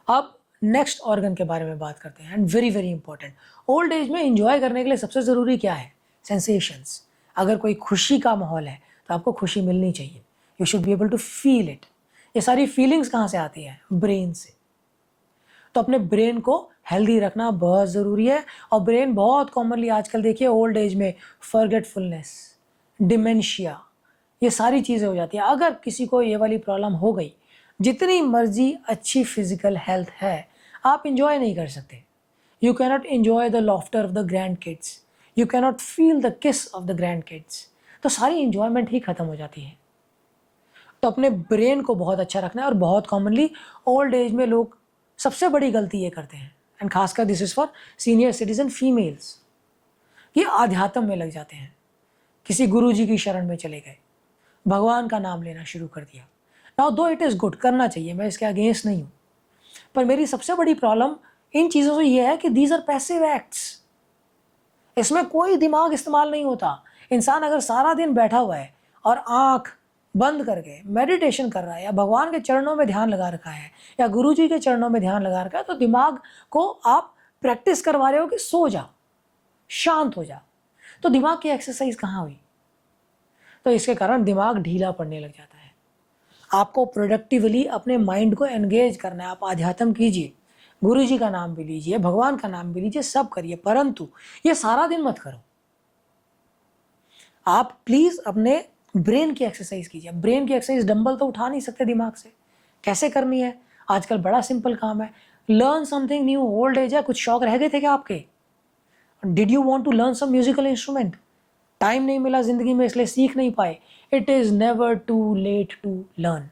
अब next organ के बारे में बात करते हैं, and very very important. Old age में इंजॉय करने के लिए सबसे ज़रूरी क्या है? सेंसेशंस। अगर कोई खुशी का माहौल है तो आपको खुशी मिलनी चाहिए। You should be able to feel it. ये सारी फीलिंग्स कहाँ से आती हैं? ब्रेन से। तो अपने ब्रेन को हेल्दी रखना बहुत ज़रूरी है। और ब्रेन बहुत कॉमनली आजकल देखिए ओल्ड एज में फॉरगेटफुलनेस, डिमेंशिया, ये सारी चीज़ें हो जाती हैं। अगर किसी को ये वाली प्रॉब्लम हो गई, जितनी मर्जी अच्छी फिजिकल हेल्थ है, आप इंजॉय नहीं कर सकते। You cannot enjoy the laughter of the grand kids, you cannot feel the किस ऑफ द ग्रैंड किड्स। तो सारी इंजॉयमेंट ही खत्म हो जाती है। तो अपने ब्रेन को बहुत अच्छा रखना है। और बहुत कॉमनली ओल्ड एज में लोग सबसे बड़ी गलती ये करते हैं, एंड खासकर this is for senior citizen females, ये आध्यात्म में लग जाते हैं। किसी गुरु जी की शरण में चले गए, भगवान का नाम लेना शुरू कर दिया। नाउ दो इट इज़ गुड, करना चाहिए, मैं इसके अगेंस्ट नहीं हूँ, पर मेरी सबसे बड़ी प्रॉब्लम इन चीज़ों से ये है कि दीज आर पैसिव एक्ट्स। इसमें कोई दिमाग इस्तेमाल नहीं होता। इंसान अगर सारा दिन बैठा हुआ है और आँख बंद करके मेडिटेशन कर रहा है, या भगवान के चरणों में ध्यान लगा रखा है, या गुरु जी के चरणों में ध्यान लगा रखा है, तो दिमाग को आप प्रैक्टिस करवा रहे हो कि सो जा, शांत हो जा। तो दिमाग की एक्सरसाइज कहाँ हुई? तो इसके कारण दिमाग ढीला पड़ने लग जाता है। आपको प्रोडक्टिवली अपने माइंड को एंगेज करना है। आप आध्यात्म कीजिए, गुरु जी का नाम भी लीजिए, भगवान का नाम भी लीजिए, सब करिए, परंतु ये सारा दिन मत करो। आप प्लीज़ अपने ब्रेन की एक्सरसाइज कीजिए। ब्रेन की एक्सरसाइज डंबल तो उठा नहीं सकते दिमाग से, कैसे करनी है? आजकल बड़ा सिंपल काम है, learn something new. Old age है, कुछ शौक रह गए थे क्या आपके? Did you want to learn some musical instrument? Time नहीं मिला जिंदगी में इसलिए सीख नहीं पाए। It is never too late to learn.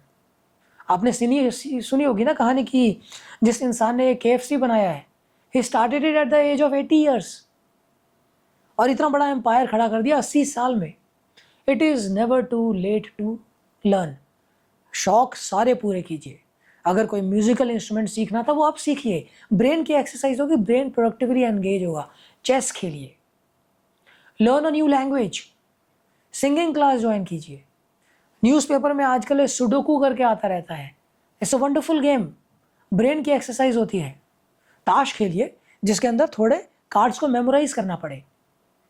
आपने सुनी होगी ना कहानी की, जिस इंसान ने KFC बनाया है, he started it at the age of 80 years और इतना बड़ा एम्पायर खड़ा कर दिया 80 साल में। It is never too late to learn. शौक सारे पूरे कीजिए। अगर कोई म्यूजिकल इंस्ट्रूमेंट सीखना था वो आप सीखिए, ब्रेन की एक्सरसाइज होगी, ब्रेन प्रोडक्टिवली एंगेज होगा। चेस खेलिए, learn a new language, singing class join कीजिए। न्यूज़पेपर में आजकल सुडोकू करके आता रहता है, it's a wonderful game, brain की एक्सरसाइज होती है। ताश खेलिए जिसके अंदर थोड़े कार्ड्स को मेमोराइज करना पड़े।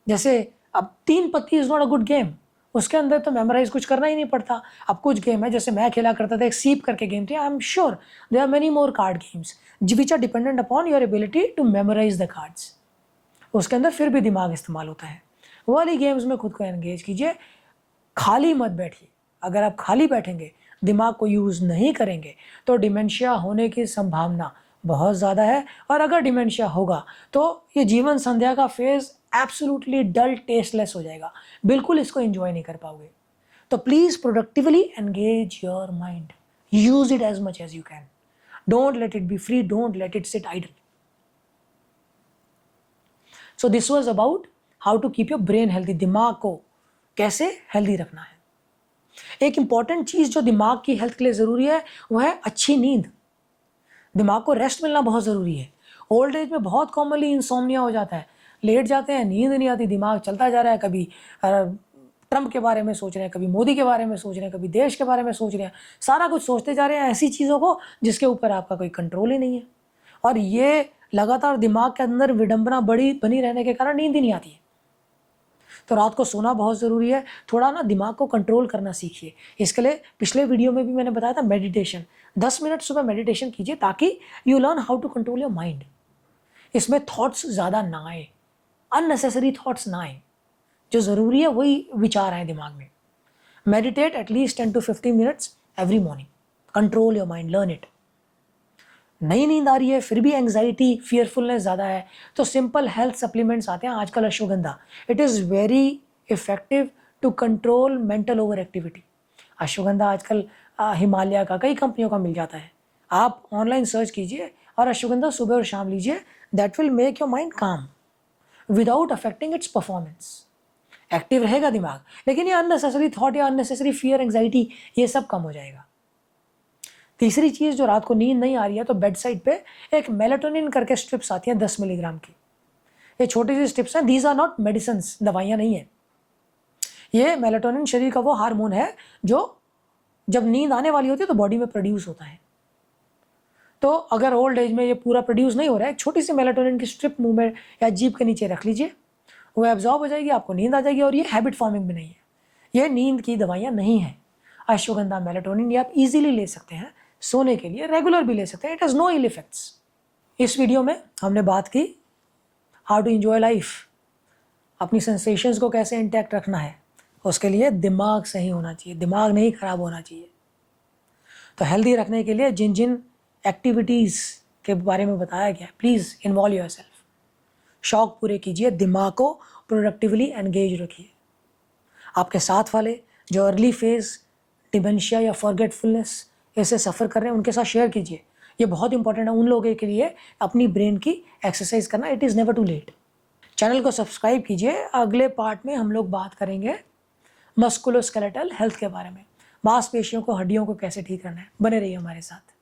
जैसे अब 3 पत्ती is not a good game, उसके अंदर तो मेमोराइज कुछ करना ही नहीं पड़ता। अब कुछ गेम है, जैसे मैं खेला करता था, एक सीप करके गेम थी, I am sure there are many more card games which are dependent upon your ability to memorise the cards. उसके अंदर फिर भी दिमाग इस्तेमाल होता है। वो वाली गेम्स में खुद को एंगेज कीजिए, खाली मत बैठिए। अगर आप खाली बैठेंगे, दिमाग को यूज़ नहीं करेंगे, तो डिमेंशिया होने की संभावना बहुत ज़्यादा है। और अगर डिमेंशिया होगा तो ये जीवन संध्या का फेज एब्सोल्युटली डल, टेस्टलेस हो जाएगा, बिल्कुल इसको एंजॉय नहीं कर पाओगे। तो please productively engage your mind, use it as much as you can, don't let it be free, don't let it sit idle. So this was about how to keep your brain healthy. दिमाग को कैसे healthy रखना है। एक important चीज़ जो दिमाग की health के लिए ज़रूरी है वो है अच्छी नींद। दिमाग को रेस्ट मिलना बहुत ज़रूरी है। ओल्ड एज में बहुत कॉमनली इंसोम्निया हो जाता है, लेट जाते हैं, नींद नहीं आती, दिमाग चलता जा रहा है, कभी ट्रंप के बारे में सोच रहे हैं, कभी मोदी के बारे में सोच रहे हैं, कभी देश के बारे में सोच रहे हैं, सारा कुछ सोचते जा रहे हैं ऐसी चीज़ों को जिसके ऊपर आपका कोई कंट्रोल ही नहीं है। और ये लगातार दिमाग के अंदर विडंबना बनी रहने के कारण नींद ही नहीं आती है। तो रात को सोना बहुत ज़रूरी है। थोड़ा ना दिमाग को कंट्रोल करना सीखिए। इसके लिए पिछले वीडियो में भी मैंने बताया था, मेडिटेशन, 10 मिनट सुबह मेडिटेशन कीजिए ताकि you learn how to control your mind. इसमें थॉट्स ज़्यादा ना आए, अननेसेसरी थॉट्स ना आए, जो ज़रूरी है वही विचार आए दिमाग में। Meditate at least 10 to 15 minutes every morning, control your mind, learn it. नई नींद आ रही है फिर भी एंग्जाइटी, फियरफुलनेस ज़्यादा है, तो सिंपल हेल्थ सप्लीमेंट्स आते हैं आजकल, ashwagandha, it is very effective to control mental over activity. Ashwagandha आजकल हिमालय का, कई कंपनियों का मिल जाता है। आप ऑनलाइन सर्च कीजिए और अश्वगंधा सुबह और शाम लीजिए, that will make your mind calm without affecting its performance. Active रहेगा दिमाग, लेकिन ये अननेसेसरी थॉट या अननेसेसरी फियर, एंग्जाइटी, ये सब कम हो जाएगा। तीसरी चीज़, जो रात को नींद नहीं आ रही है तो बेड साइड पे एक मेलाटोनिन करके स्ट्रिप्स आती हैं 10 मिलीग्राम की। ये छोटी सी स्ट्रिप्स हैं, दीज आर नॉट मेडिसिन, दवाइयाँ नहीं है। ये मेलाटोनिन शरीर का वो हार्मोन है जो जब नींद आने वाली होती है तो बॉडी में प्रोड्यूस होता है। तो अगर ओल्ड एज में ये पूरा प्रोड्यूस नहीं हो रहा है, एक छोटी सी मेलाटोनिन की स्ट्रिप मुंह में या जीभ के नीचे रख लीजिए, वो एब्जॉर्ब हो जाएगी, आपको नींद आ जाएगी। और ये हैबिट फॉर्मिंग भी नहीं है, ये नींद की दवाइयाँ नहीं हैं। अश्वगंधा मेलाटोनिन ये आप इजीली ले सकते हैं, सोने के लिए रेगुलर भी ले सकते हैं, it has no ill effects. इस वीडियो में हमने बात की हाउ टू एंजॉय लाइफ, अपनी सेंसेशंस को कैसे इंटैक्ट रखना है, उसके लिए दिमाग सही होना चाहिए, दिमाग नहीं खराब होना चाहिए। तो हेल्दी रखने के लिए जिन जिन एक्टिविटीज़ के बारे में बताया गया है, प्लीज़ इन्वॉल्व योरसेल्फ, शौक पूरे कीजिए, दिमाग को प्रोडक्टिवली एंगेज रखिए। आपके साथ वाले जो अर्ली फेज डिमेंशिया या फॉरगेटफुलनेस ऐसे सफ़र कर रहे हैं, उनके साथ शेयर कीजिए। ये बहुत इंपॉर्टेंट है उन लोगों के लिए अपनी ब्रेन की एक्सरसाइज करना, it is never too late. Channel को सब्सक्राइब कीजिए। अगले पार्ट में हम लोग बात करेंगे मस्कुलोस्केलेटल हेल्थ के बारे में, मांसपेशियों को, हड्डियों को कैसे ठीक करना है। बने रहिए हमारे साथ।